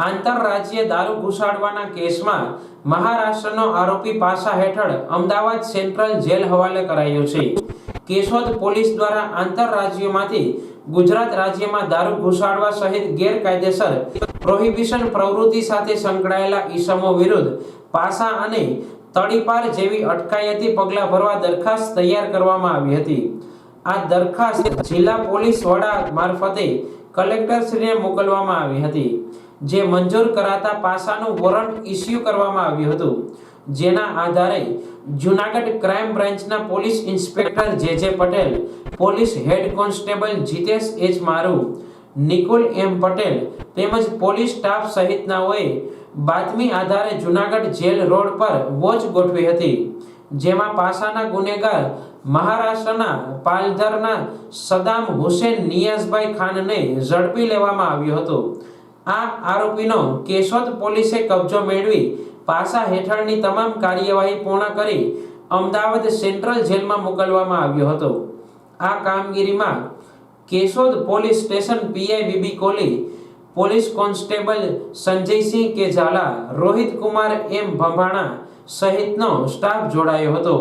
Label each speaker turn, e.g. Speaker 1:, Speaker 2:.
Speaker 1: આંતરરાજ્ય દારૂ ઘુસાડવાના કેસમાં મહારાષ્ટ્રનો આરોપી પાસા હેઠળ અમદાવાદ સેન્ટ્રલ જેલ હવાલે કરાયો છે। કેશોદ પોલીસ દ્વારા આંતરરાજ્યમાંથી ગુજરાત રાજ્યમાં દારૂ ઘુસાડવા સહિત ગેરકાયદેસર પ્રોહિબિશન પ્રવૃત્તિ સાથે સંકળાયેલા ઈસમો વિરુદ્ધ પાસા અને તડીપાર જેવી અટકાયતી પગલાં ભરવા દરખાસ્ત તૈયાર કરવામાં આવી હતી। આ દરખાસ્ત જિલ્લા પોલીસ વડા મારફતે કલેક્ટરશ્રીને મોકલવામાં આવી હતી, જે મંજૂર કરાતા પાસાનું વોરંટ ઇસ્યુ કરવામાં આવ્યું હતું, જેના આધારે જૂનાગઢ ક્રાઇમ બ્રાન્ચના police inspector J Patel, police head constable Jitesh H Maru, Nikul એમ પટેલ તેમજ પોલીસ સ્ટાફ સહિતનાઓએ બાતમી આધારે જૂનાગઢ જેલ રોડ પર વોચ ગોઠવી હતી, જેમાં પાસાના ગુનેગાર મહારાષ્ટ્રના પાલઘરના સદામ હુસેન નિયાઝભાઈ ખાનને ઝડપી લેવામાં આવ્યો હતો। આ આરોપીનો કેશોદ પોલીસે કબજો મેળવી પાસા હેઠળની તમામ કાર્યવાહી પૂર્ણ કરી અમદાવાદ સેન્ટ્રલ જેલમાં મોકલવામાં આવ્યો હતો। આ કામગીરીમાં Keshod police station PI B B Koli, police constable Sanjaysinh K Jhala, Rohit Kumar એમ ભંભાણા સહિતનો સ્ટાફ જોડાયો હતો।